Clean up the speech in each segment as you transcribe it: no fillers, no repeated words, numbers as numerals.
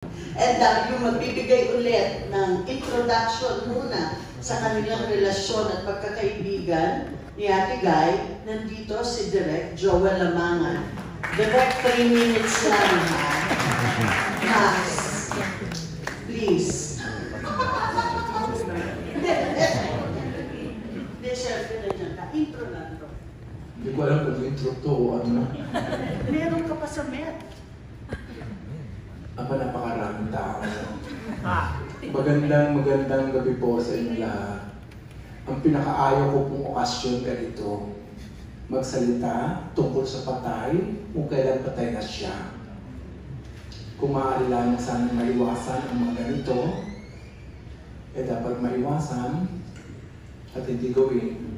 And yung magbibigay ulit ng introduction muna sa kanilang relasyon at pagkakaibigan ni Ate Guy, nandito si Direk Joel Lamangan. Direk, 3 minutes lang, ha? Max, please. Hindi, syempre na dyan ka. Intro lang to. Hindi ko alam kung intro to o ano. Meron ka pa sa Met. Apa, napakaraming tao. Magandang gabi po sa inyo lahat. Ang pinakaayaw ko pong okasyon ganito, magsalita tungkol sa patay kung kailan patay na siya. Kung maaalala na sana maiwasan ang mga ganito, dapat maiwasan at hindi gawin.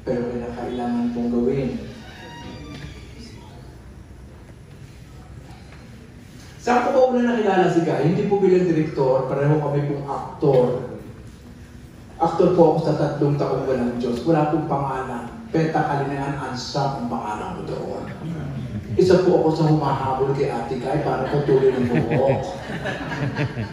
Pero kailangan pong gawin. Saan ko ba una nakilala si Guy? Hindi po bilang direktor, pareho kami pong aktor. Aktor po ako sa 3 taong walang Diyos. Wala pong pangalan. Peta Kalinayan Ansam ang pangalan ko doon. Isa po ako sa humahabol kay Ate Guy para patuloy ng buhok.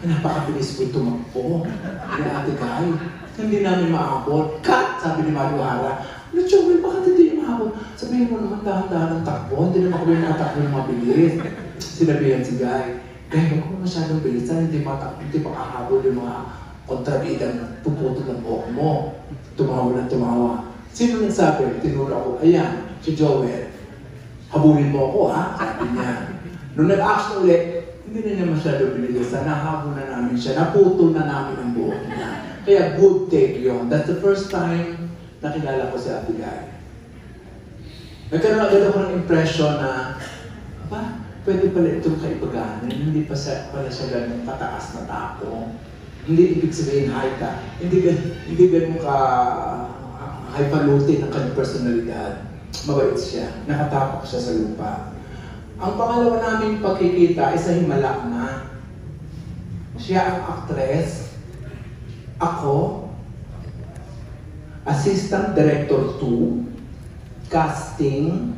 Napakabilis po tumakbo ni Ate Guy. Hindi namin maabot. Cut! Sabi ni Mario Hara. Joel, bakit hindi maabot? Sabihin mo naman dahan-dahan ang takbo. Hindi naman kami natakbo ng mabilis. Sinabihan si Guy, huwag mo masyadong bilisan, hindi makahabol yung mga kontrabidang puputol ng buhok mo. Tumawa lang tumawa. Sino nagsabi? Tinuro ako, ayan, si Joel. Habulin mo ako, ha? Sabi niya. Nung nag-action ulit, hindi na niya masyadong bilisan. Nahabol na namin siya. Naputol na namin ang buhok niya. Kaya good take yun. That's the first time nakilala ko si Ate Guy. Nagkaroon agad ako ng impression na, pwede pala itong kaibaganan, hindi pa pala siya ganun pataas na tao. Hindi ibig sabihin high ka. Hindi ganun ka highfalutin ang kanyang personalidad. Mabait siya. Nakatapak siya sa lupa. Ang pangalawa naming pagkikita ay sa himala na. Siya ang actress. Ako, assistant director 2, casting,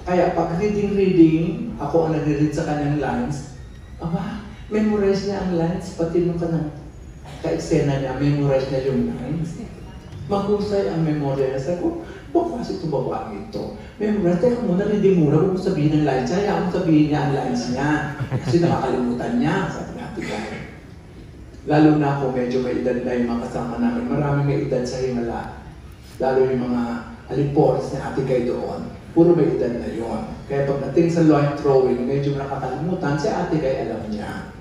kaya pag reading, ako ang nag-read sa kanyang lines. Memorize niya ang lines, pati nung ka-eksena niya, memorize niya yung lines. Mahusay ang memorize. Ako, kasi itong babae ito. Memorize, teka muna, reading muna, huwag mo sabihin ang lines. Kaya mo sabihin niya ang lines niya. Kasi nakakalimutan niya, sabi natin guys. Lalo na ako, medyo may edad na yung mga kasama namin. Maraming may edad sa himala. Lalo yung mga aliporis na Ate Guy doon. Puro may edad na yun. Kaya pagdating sa line throwing, medyo nakakalimutan, si Ate Guy alam niya.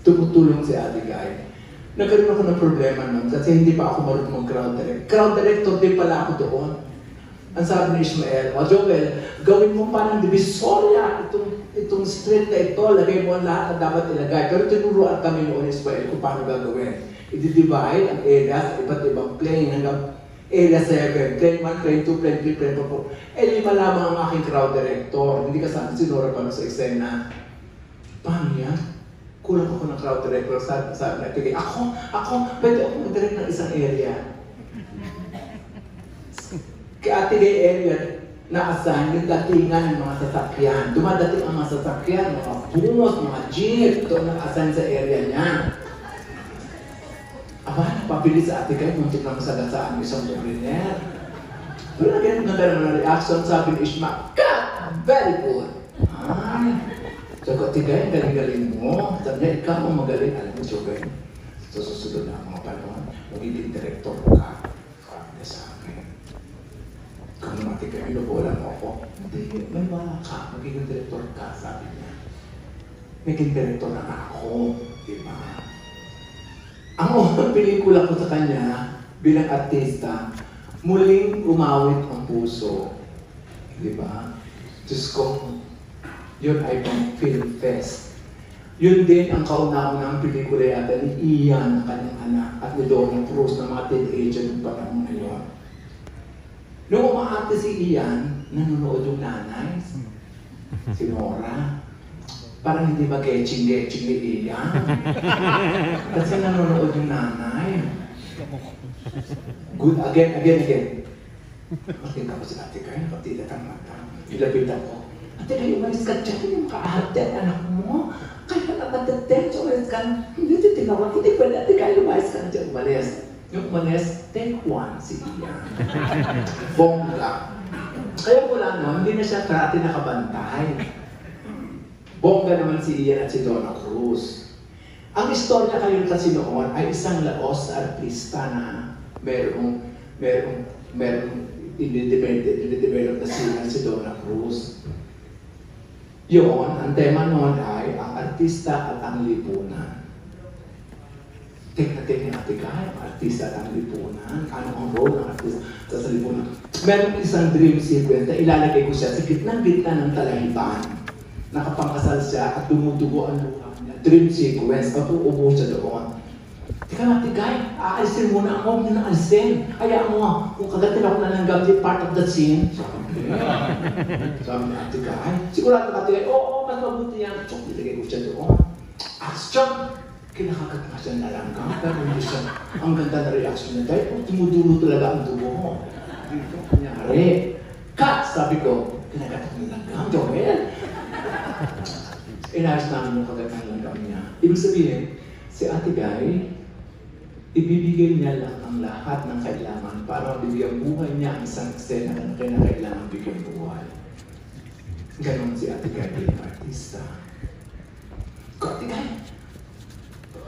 Tumutulong si Ate Guy. Nagkaroon ako ng problema nun kasi hindi pa ako marunong crowd direct. Crowd director din pala ako doon. Ang sabi ni Ishmael, Joel, gawin mo parang divisoria itong street na ito, lagay mo ang lahat na dapat ilagay. Pero tinuruan kami noon Ishmael kung paano gagawin. I-divide ang area sa iba't ibang plane hanggang Area 7, plane 1, plane 2, plane 3, plane 4. 5 lamang ang aking crowd director. Hindi ka saan sinura pa sa eksena. Paano yan? Kulang ako ng crowd director. Sabi natin, ako, pwede ako mag-direct ng isang area. Kaya Ate Guy area, na-assign yung datingan ng mga sasakyan. Dumadating ang mga sasakyan, mga bumos, mga jeep, ito na-assign sa area niya. Napabilis sa Ate Guy, muntik na masagasaan ng isang mobiliner. Pero naging maganda naman ang reaction, sabi ni Ishma, cut! Very good! Sabi ko, Ate Guy, galing-galing mo. Sabi niya, ikaw ang magaling. Alam mo, Joel, sa susunod na mga panahon, magiging director ka. Sabi niya sa akin. Ikaw naman, Ate Guy, binubola mo ako. Hindi, may wala ka. Magiging director ka, sabi niya. Magiging director na ako. Diba? Ang unang pelikula ko sa kanya bilang artista, muling umawit ang puso. Di ba? Diyos ko, yun ay pang Film Fest. Yun din ang kauna-unang pelikula yata ni Ian, ang kanyang anak, at ni Donna Cruz na mga teenager ng panahon ngayon. Noong umaate si Ian, nanonood yung nanay, si Nora. Parang hindi mag-etching-etching ni Ian. Kasi nanonood yung nanay. Good, again. Makita ko si Ate Guy, nakatilat ang mata. Ilapit ako. Ate Guy, umalis ka dyan, yung kaahate ang anak mo. Kaya nakatatext, umalis ka. Hindi titinawan, hindi pwede, Ate Guy, umalis ka dyan, umalis. Yung umalis, take one si Ian. Bongga. Kaya mula noon, hindi na siya karate nakabantay. Bongga naman si Ian at si Donna Cruz. Ang istorya kayo kasi noon ay isang laos na artista na merong inidevelop na si Donna Cruz. Yun, ang tema noon ay ang artista at ang lipunan. Tingnan natin ang artista at ang lipunan. Ano ang role ng artista sa lipunan? Meron isang dream sequence na ilalagay ko siya sa gitna ng talahiban. Nakapangkasal siya at dumudugo ang luha niya. Dream sequence, at uubo siya doon. Teka Ate Guy, aalisin muna ang huwag niyo na alisin. Hayaan mo, kung kagatin ako nalanggam di part of the scene. Sabi ni Ate Guy, sigurado Ate Guy, oo, mas mabuti yan. Tsok, nilagay ko siya doon. Action! Kinakagat nga siya nalanggam, pero hindi siya, ang ganda na reaction niya. Dahil tumudulo talaga ang dugo mo. Dito, kunyari. Cut! Sabi ko, kinagat ko nalanggam, Joel. Inayos namin yung kagat ng langgam niya. Ibig sabihin, si Ate Guy, ibibigay niya lang ang lahat ng kailangan para mabigyan buhay niya ang isang eksena na kailangan bigyan buhay. Ganon si Ate Guy bilang artista. Ate Guy,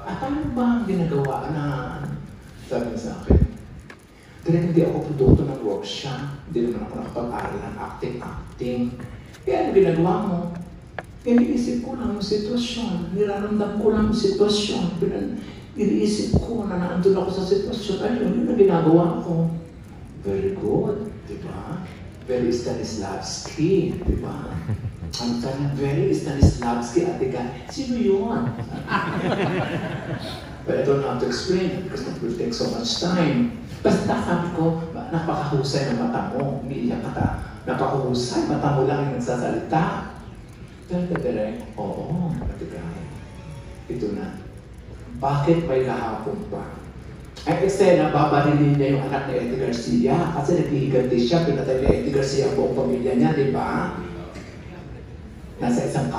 paano ba ang ginagawa na sabi niya sa akin? Dahil hindi ako produkto ng workshop, hindi naman ako nakapag-aral ng acting. Kaya ano ginagawa mo? Iniisip ko lang yung sitwasyon, niraramdam ko lang yung sitwasyon. Iniisip ko na naandun ako sa sitwasyon. Ayun, yun ang ginagawa ko. Very good, di ba? Very Stanislavski, di ba? Ang tanong, very Stanislavski, Ate Guy. Sino yun? But I don't know how to explain because it will take so much time. Basta sabi ko, napakahusay ng mata mo. Umiiyak ka. Napakahusay, mata mo lang yung nagsasalita. Pero direct, oo, Ate Guy. Ito na. Bakit may kahapon pa? Ang eksena, babarilin niya yung anak ni Eddie Garcia kasi naghihiganti siya, pinatay ni Eddie Garcia ang buong pamilya niya, di ba? Nasa isang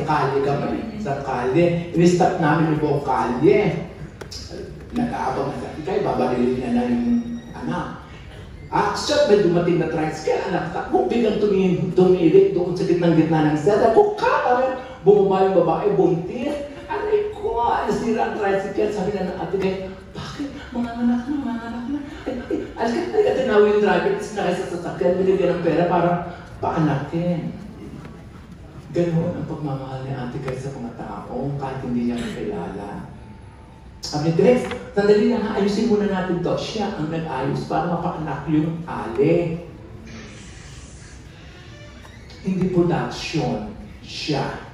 kalye kami, isang kalye. In-stop namin yung buong kalye. Nag-aabang na sa ikay, babarilin niya na yung anak. Action, may dumating na tricycle, anak ka. Kung biglang tumilit doon sa gitnang-gitna ng seda, kung kakaroon, bumaba yung babae, buntis. Aray ko, nasira ang tricycle. Sabi na ng Ate Guy, bakit? Mga anak na. Alas ka, tinawi yung driver, tapos nakay sa sasakyan, binigyan ng pera para paanakin. Ganoon ang pagmamahal ni Ate Guy sa mga tao, kahit hindi niya kilala. Sabi ni Drex, sandali na ayusin muna natin to. Siya ang nag-ayos para mapaanak yung ale. Hindi production, siya.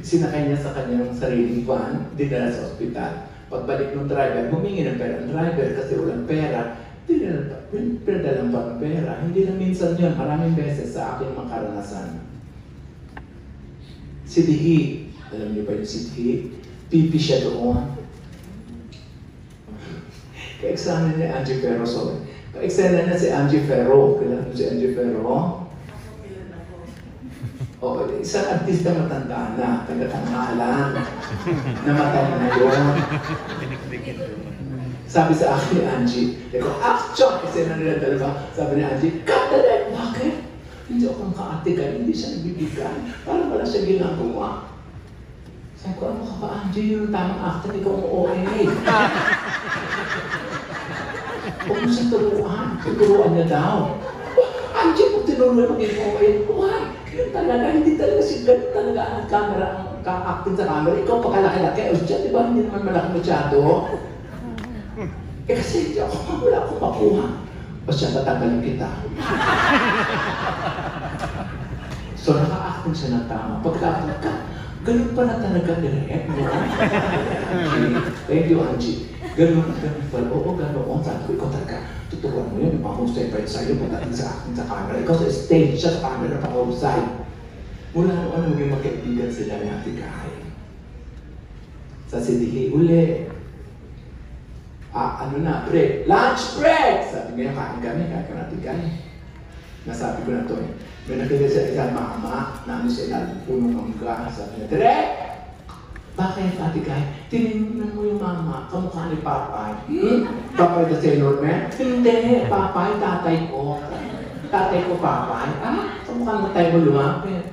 Sinakay niya sa kanyang sariling van, dinala sa ospital. Pagbalik ng driver, humingi ng pera ng driver kasi walang pera. Pinadalang pa ng pera. Hindi lang minsan yun, maraming beses sa aking mga karanasan. Si Dihi, alam niyo ba yung si Dihi? Pipi siya doon. Ka-examine ni Angie Ferro. Ka-examine na si Angie Ferro. Kailan mo si Angie Ferro? O, isang artista matanda na, taga-tangalan. Namatay na yun. Sabi sa akin ni Angie, action! Kasi na nila dalawa. Sabi ni Angie, cut the leg! Bakit? Hindi ako ka-ate ka, hindi siya nagbibigay. Parang wala siya ginagawa. Sabi ko, ano ka ba, Angie? Yung tamang actor, ikaw ang OA. Huwag mo siyang turuan. Turuan niya daw. Angie, kung tinuruan maging OA, why? Yun talaga, hindi talaga siya talaga ang camera, ang ka-acting sa camera. Ikaw pakalaki-laki. O siya, di ba? Hindi naman malaki masyado. Kasi hindi ako, wala akong makuha. O siya, tatanggalin kita. So, naka-acting siya ng tama. Pagka-acting ka, ganun pa na talaga direct, no? Thank you, Angie. Ganun pala. Oo, ganun. Sabi ko, ikaw talaga, tuturuan mo yun. Yung pang-husay pa yun sa'yo, pagdating sa acting sa camera. Ikaw sa stage, siya sa camera, pang-husay. Mula noon, maging magkaibigan sila ni Ate Guy. Sa Sidihi, uli. Ano na, break. Lunch break! Sabi ngayon, kain kami, Ate Guy. Nasabi ko na to eh. May nakita sa isang mama na ano sa ilalim punong mangga. Sabi niya, Direk! Bakit, Ate Guy? Tinignan mo yung mama, kamukha ni Papay. Papay the Sailor Man? Hindi, Papay, tatay ko. Tatay ko, Papay. Kamukha na tayo mo lumapit.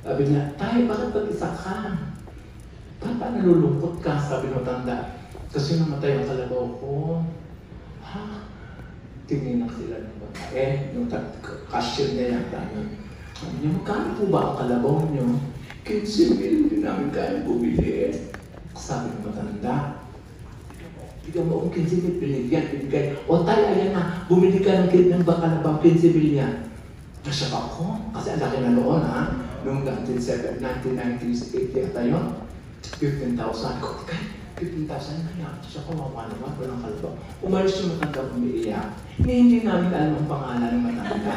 Sabi niya, Tay, bakit mag-isa ka? Ba't nalulungkot ka? Sabi ng tanda. Kasi namatay ang kalabaw ko. Tinginan sila ng babae. Yung cashier niya yata yun. Sabi niya, magkano po ba ang kalabaw niyo? 15,000 din namin kaya bumili. Sabi ng matanda, bigyan mo akong 15,000 binigay. O tayo, ayan na, bumili ka ng kalabaw, 15,000 yan. Nasyak ako, kasi ang laki na noon noong 1990s, 80 yata yun. 15,000. Ko, 15,000 kaya. Siya kawawa naman, walang kalabaw. Umalis yung matanda umiiyak. Hindi namin alam ang pangalan ng matanda.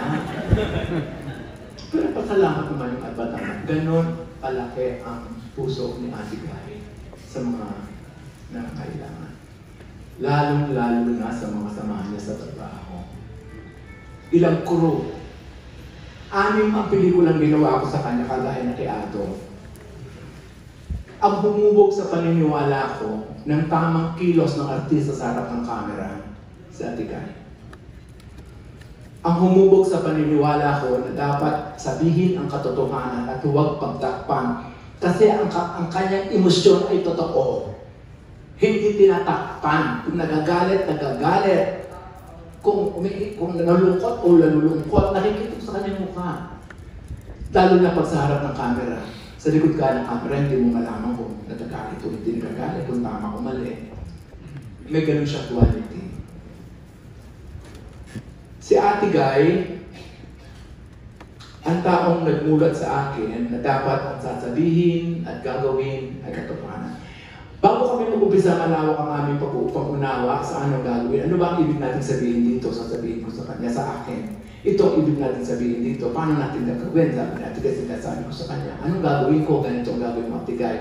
Pero pasalamat naman yung batang. Ganon kalaki ang puso ni Ate Guy sa mga nangangailangan. Lalong-lalo na sa mga samahan niya sa trabaho. Ilang crew. 6 ang pelikulang ginawa ko sa kanya kagaya na kay Ato. Ang bumubog sa paniniwala ko ng tamang kilos ng artista sa harap ng camera, si Ate Guy. Ang humubog sa paniniwala ko na dapat sabihin ang katotohanan at huwag pagtakpan. Kasi ang kanyang emosyon ay totoo. Hindi tinatakpan. Kung nagagalit, nagagalit. Kung nalulungkot o nalulungkot, nakikita sa kanyang mukha. Lalo na pag sa harap ng camera. Sa likod ka ng camera, hindi mo malaman kung nagagalit o hindi nagagalit, kung tama o mali. May ganun siya quality. Si Ate Guy, ang taong nagmulat sa akin na dapat ang sasabihin at gagawin ay katotohanan. Bago kami mag-umpisa malawak ang aming pag-unawa sa anong gagawin, ano ba ang ibig natin sabihin dito? Sasabihin ko sa kanya, sa akin. Ito ang ibig natin sabihin dito. Paano natin gagawin? Sabi natin kasi sabi ko sa kanya, anong gagawin ko? Ganito ang gagawin mo, Ate Guy.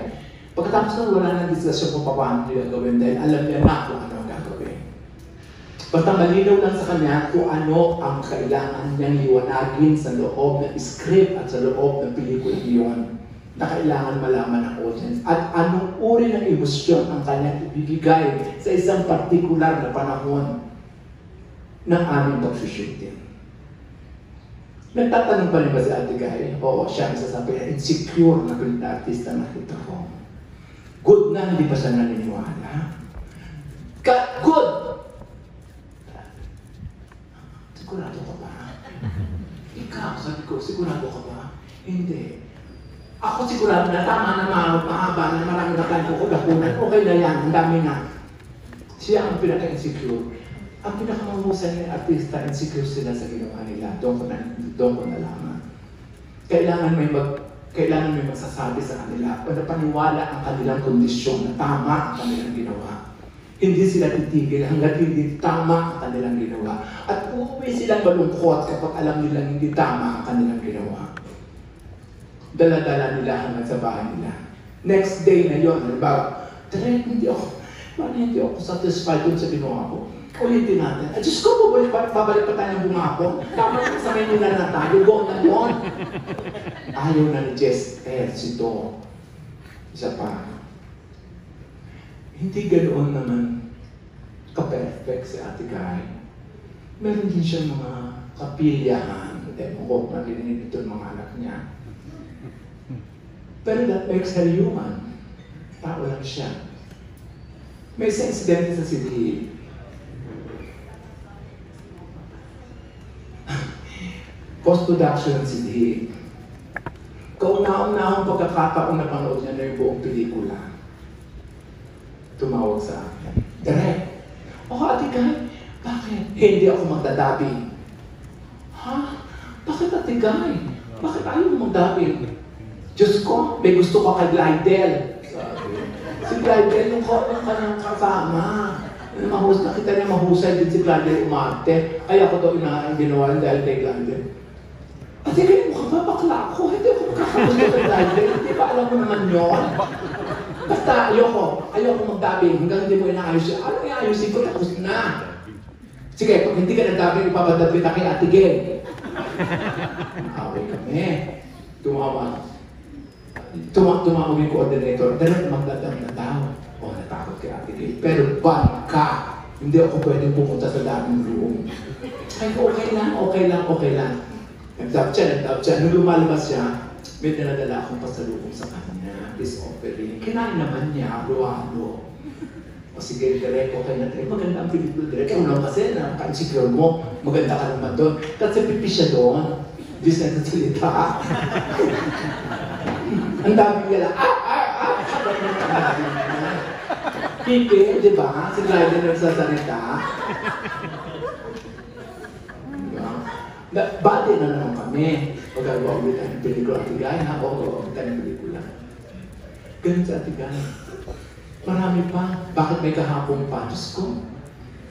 Pagkatapos na wala nang diskusyon kung paano nyo gagawin dahil alam niya na kung ano ang gagawin. Basta malinaw lang sa kanya kung ano ang kailangan niyang liwanagin sa loob ng script at sa loob ng pelikula iyon na kailangan malaman ng audience at anong uri ng emosyon ang kanyang ibibigay sa isang partikular na panahon ng aming pag-shooting. Nagtatanong pa rin ba si Ate Guy? Oo, siya ang sasabi na insecure na artista na kita ko. Good na, hindi pa siya naniniwala. Good! Sigurado ka ba? Ikaw, sabi ko, sigurado ka ba? Hindi. Ako sigurado na tama na mahaba na marami na tayo kukudakunan. Okay na yan, ang dami na. Siya ang pinaka-insecure. Ang pinakamahusay ng artista, insecure sila sa ginawa nila. Doon ko nalaman. Kailangan may magsasabi sa kanila o napaniwala ang kanilang kondisyon na tama ang kanilang ginawa. Hindi sila titigil hanggat hindi tama ang kanilang ginawa. At uuwi silang malungkot kapag alam nilang hindi tama ang kanilang ginawa. Dala-dala nila hanggang sa bahay nila. Next day na yun, halimbawa, hindi ako satisfied dun sa ginawa ko. Ulitin natin. At Diyos ko, babalik pa tayo ng bumako. Dapat sa nila na tayo, go na yun. Ayaw na ni Jess, sito. Isa pa. Hindi ganoon naman ka-perfect si Ate Guy. Meron din siyang mga kapilyahan. Ewan ko, narinig ito ng mga anak niya. Pero that makes her human. Tao lang siya. May isang insidente sa City. Post-production ng City. Kauna-unahang pagkakataon na panood niya na yung buong pelikula. Tumawag sa akin. Direk, Ate Guy, bakit? Hindi ako magdadabi. Ha? Bakit Ate Guy? Bakit ayaw mo magdabi? Diyos ko, may gusto ka kay Glidel. Sabi. Si Glidel, yung kanyang kasama. Nakita niya mahusay din si Glidel umarte. Kaya ko ito ginawa dahil kay Glidel. Ate Guy, mukha ba bakla ako? Hindi ako makakagusto kay Glidel. Hindi ba alam mo naman yun? Basta ayoko magdabi hanggang hindi mo inaayos siya. Ano iayusin ko? Tapos na. Sige, pag hindi ka nagdabi, ipapadabi na kay Ate Gay. Away kami. Tumawag yung coordinator, dahil magdadang na daw. O, natakot kay Ate Gay. Pero baka, hindi ako pwedeng pumunta sa daming room. Ay, okay lang. Nag-tap siya. Nung lumalabas siya, may dinadala akong pasalubong sa kanya. This offering. Kinain naman niya, luwalo. O sige, direct, okay na direct. Maganda ang pelikula direct. Kaya lang kasi, napaka-insecure mo. Maganda ka naman doon. Kasi pipi siya doon. Diyos na nagsalita. Ang dami nila, Pipi, di ba? Si Glyden nagsasalita. Diba? Bati na naman kami. Pagkagawa ulit ang pelikula. Ate Gay, ha? Oo, ulit ang pelikula. Ganun sa Ate Gay. Marami pa. Bakit may kahapon pa? Diyos ko.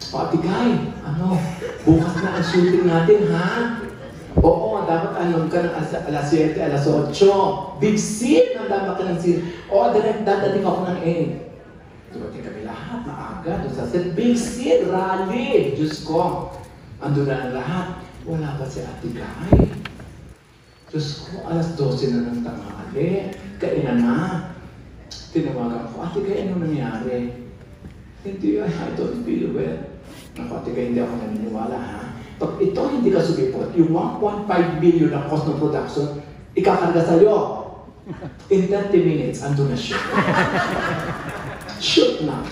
O Ate Gay, bukas na ang shooting natin, ha? Oo, dapat ka ng alas 7, alas 8. Big scene! Ang dapat ka ng scene. Oo, direct dadating ako ng 8. Dumating kami lahat, maaga. Doon sa set, big scene, rally. Diyos ko. Ando na ang lahat. Wala pa si Ate Gay. Diyos ko, alas 12 na ng tanghali. Kainan na. Tinawagan ko, Ate Gay, ano nangyari? Hindi, I don't feel well. Ako, Ate Gay, hindi ako naniniwala, ha? Pag ito hindi ka sumipot, yung 1.5 million na cost ng production, ikakarga sa'yo. In 30 minutes, ando na shoot. Shoot na.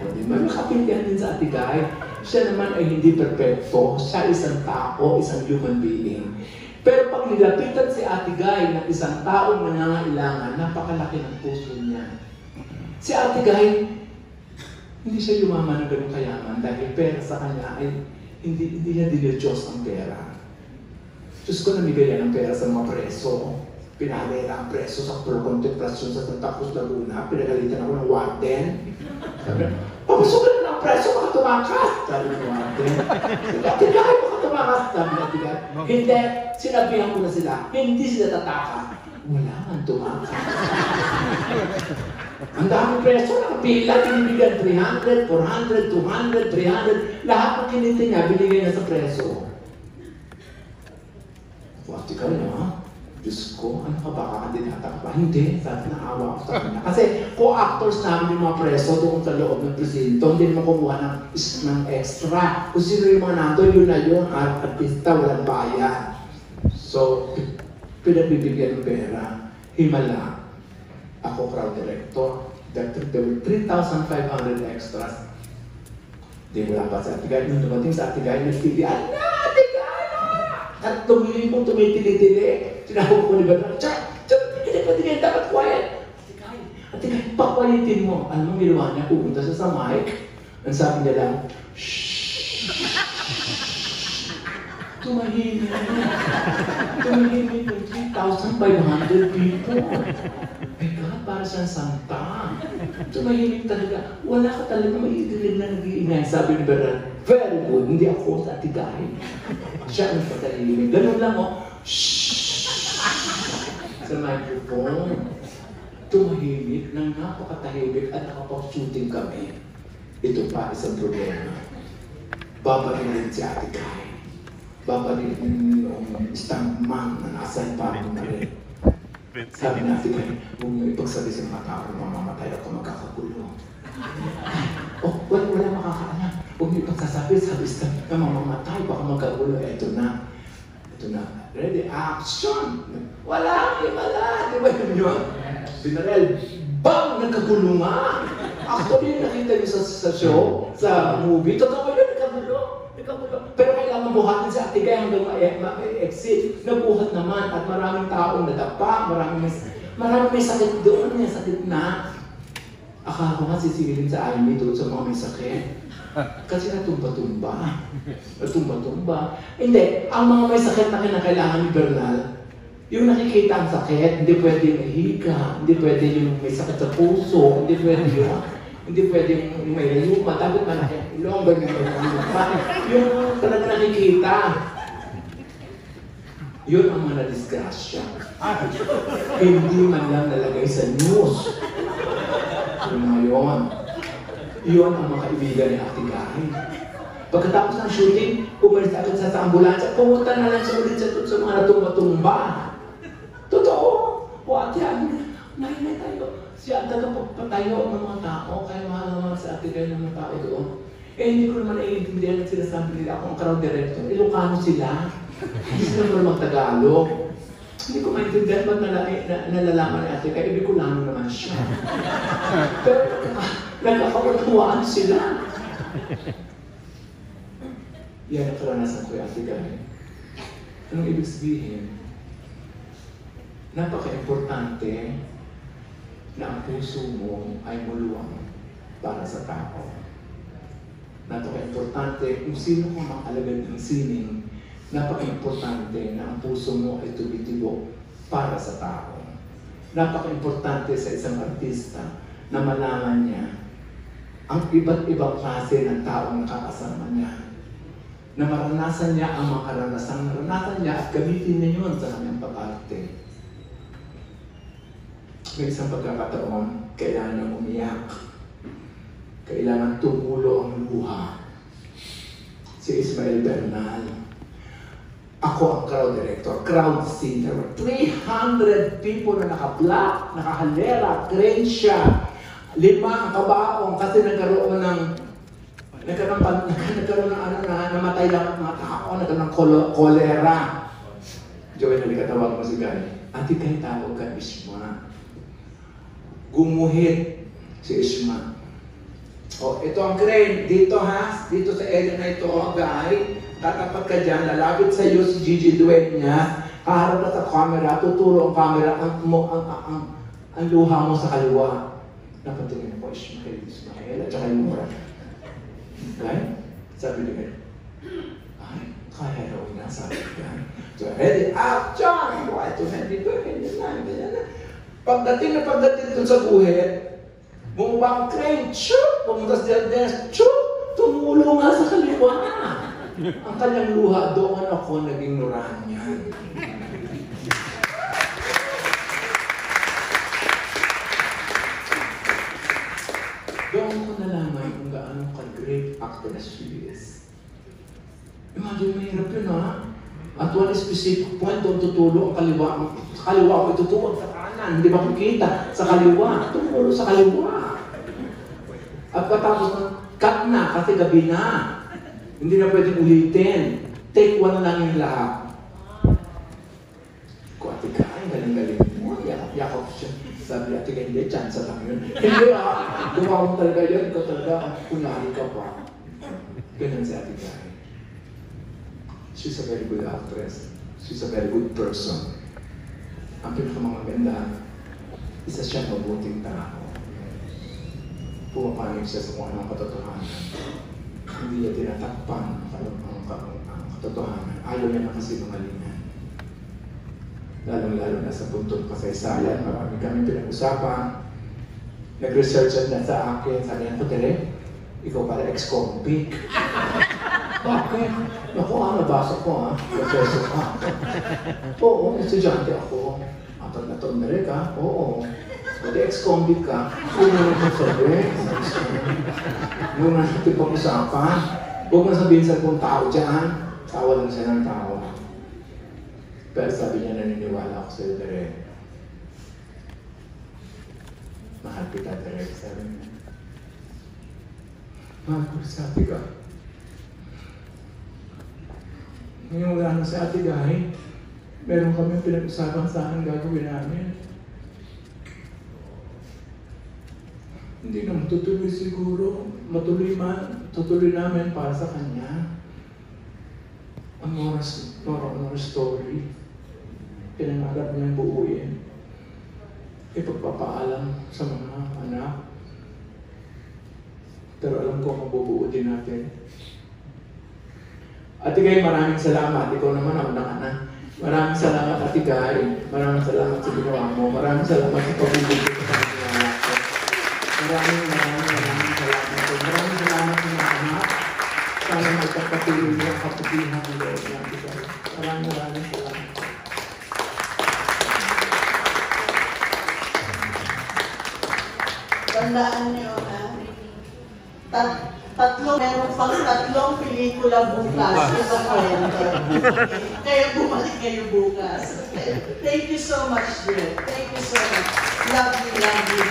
O, di ba? Makapintihan din sa Ate Gay. Siya naman ay hindi perfecto. Siya isang tao, isang human being. Pero pag nilapitan si Ate Gay ng isang taong nangangailangan, napakalaki ng puso niya. Si Ate Gay, hindi siya yumaman ng ganung kayaman dahil pera sa kanya ay hindi niya dinidiyos ang pera. Diyos ko, namigay yan ng pera sa mga preso. Pinalera ang preso sa pro-contemplasyon sa Santa Cruz, Laguna. Pinagalitan ako ng warden. Sabi na, papasukan na ng preso, baka tumakas. Sabi ng warden. Ate Gay, baka tumakas. Sabi ng Ate Gay. Hindi, sinabihan ko na sila. Hindi sila tataka. Wala man tumakas. Ang dami preso, nakapila, binibigyan 300, 400, 200, 300. Lahat ng kinita niya, binigay na sa preso. Ate Gay, ha? Diyos ko, ano ka ba? Kakandidata ka ba? Hindi. Sabi na awa ako sa kanya. Kasi co-actors namin yung mga preso doon sa loob ng presinto, hindi mo kumuha ng extra. Kung sino yung mga nato, yun na yun. Artista, walang bayan. So, pinagbibigyan ng pera. Himala. Ako, crowd director. There were 3,500 extras. Di wala pa sa Ate Gay. Nung dumating sa Ate Gay, nag-TV, Ate Gay! At tumili po, tumitili-tili. Sinahog ko ni Bernard, hindi pa din dapat quiet. Ate Gay, pakwalitin mo. Alam mo, ginawa niya, pupunta siya sa mic. Ang sabi niya lang, shhh! Tumahimik. Tumahimik ng 3,500 people. My God, para siyang santa. Tumahimik talaga. Wala ka talaga maidilig na nag-iingay. Sabi ni Bernard, very good, hindi ako sa Ate Gay. Siya ang patahimik. Ganun lang, shhh! Sa microphone. Tumahimik nang napakatahimik at nakapag-shooting kami. Ito pa isang problema. Babalik si Ate Gay. Babalik yung stuntman na nasa iparang na rin. Sabi na Ate Gay, huwag niyo ipagsabi sa mga tao na mamamatay ako magkakagulo. Wala makakaalam. Huwag niyo ipagsasabi, sabi na mamamatay, baka magkagulo. Ito na. Ready? Action! Wala! Di ba yun? Binarel, bang! Nagkagulo nga! Actually, nakita niyo sa show, sa movie, totoo yun, nagkagulo. Pero kailangan buhatin si Ate Gay hanggang ma-exit. Nabuhat naman at maraming taong nadapa, maraming may sakit doon, may sakit na. Akala ko nga sisilin sa Amy doon sa mga may sakit. Kasi natumba-tumba. Hindi, ang mga may sakit na kinakailangan ni Bernal, yung nakikita ang sakit, hindi pwede yung mahiga, hindi pwede yung may sakit sa puso, hindi pwede yung may layuma, dapat malaki ang ilong, ganyan yung layuma. Yung talaga nakikita. Yun ang mga disgrasya. Hindi man lang nalagay sa news. Yun ang mga kaibigan ni Ate Gay. Pagkatapos ng shooting, umalis agad sa ambulansya, pumunta na lang siya ulit sa mga natumba-tumba. Totoo. O ate, nahinay tayo. Siya ang tagapagpatayo ng mga tao, kaya mahal naman sa ate kayo ng mga tao doon. Hindi ko naman naiintindihan at sinasabi nila ako ang crowd director. Ilocano sila. Hindi sila naman mag-Tagalog. Hindi ko maintindihan ba't nalalaman ni ate kaya Bicolano naman siya. Pero nagkakaunawaan sila. Yan ang karanasan ko, ate Gay. Anong ibig sabihin? Napaka-importante na ang puso mo ay muluwang para sa tao. Napaka-importante kung sino kung makalagad ng sining, napaka-importante na ang puso mo ay tumitibo para sa tao. Napaka-importante sa isang artista na malaman niya ang iba't ibang klase ng taong nakakasama niya. Na maranasan niya ang mga karanasang naranasan niya at gamitin niya yun sa kanyang pag-arte. May isang pagkakataon, kailangan niyang umiyak. Kailangan tumulo ang luha. Si Ismael Bernal. Ako ang crowd director, crowd singer. 300 people na naka-black, nakahalera, crane siya. 5 ang kabaong kasi nagkaroon ng namatay lang ang mga tao, nagkaroon ng kolera. Joey, nalikatawag mo si Gay. Ate Gay, tawag ka, Isma. Gumuhit si Isma. O, ito ang crane. Dito ha, dito sa area na ito, Gay. Tatapat ka dyan, lalapit sa iyo si Gigi Dueña. Kaharap na sa camera, tuturo ang camera, ang luha mo sa kaliwa. Napatingin po, Ismael, at saka yung mura. Right? Sabi niya, ay, kaya raw na, sabi niya. So, ready, action! Why to hindi ko, ganyan na. Pagdating doon sa guhit, bumaba ang crane, shoot! Pumunta sa desk, shoot! Tumulo nga sa kaliwa. Ang kanyang luha, doon ako naging Noranyan. Doon ko nalaman kung gaano ka-great actor na she is. Imagine, mahirap yun ha? At one specific point doon tutulo ang kaliwa. Sa kaliwa ko itutuwag sa kanan. Hindi ba kikita? Sa kaliwa. Tumulo sa kaliwa. At patapos ng cut na kasi gabi na. Hindi na pwedeng ulitin. Take one lang yung lahat. Kung ate ka, ay galing-galing mo. Yakap siya. Sabi ate ka, hindi, chance lang yun. Hindi gawa mo talaga yun. Ikaw talaga, kunari ka pa. Ganun si ate ka. She's a very good actress. She's a very good person. Ang pinakamaganda, isa siyang mabuting tao. Pumapanig siya sa kung anong katotohanan. Hindi niya tinatakpan ang katotohanan. Ayaw niya na kasi mangalingan. Lalong-lalo na sa puntong kasaysayan. Marami kami pinag-usapan. Nag-research na sa akin. Sabi niya, Tere, ikaw pala ex-convict. Bakit? Naku, nabasa ko professor ka. Oo, estudyante ako. 4 na taon na rin ka? Oo. Pati ex-convict ka. Huwag mo naman sabi. Huwag na natin pag-usapan. Huwag mo sabihin sa kung tao dyan. Tawa lang siya ng tawa. Pero sabi niya, naniniwala ako sa'yo, Derek. Mahal kita, Derek. Sabi niya. Mahal ko sa ate ka. Ngayon wala na sa ate Gay, meron kami pinag-usapan saan gagawin namin. Hindi na matutuloy siguro, tutuloy namin para sa kanya. Ang moral story, pinangarap niyang buuin. Ipagpapaalam sa mga anak. Pero alam ko mabubuo din natin. Ate Gay, maraming salamat. Ikaw naman ang unang na. Maraming salamat, Ate Gay. Maraming salamat sa ginawa mo. Maraming salamat sa pagbubuti ko sa kanya. Maraming salamat. Maraming salamat sa mga anak. Sana magpapatuloy niyo ang kaputihan ng loob ng Ate Gay. Maraming salamat. Tandaan niyo, meron pang tatlong pelikula bukas. Ito kwento. Kaya bumalik kayo bukas. Thank you so much, dear. Thank you so much. Love you, love you.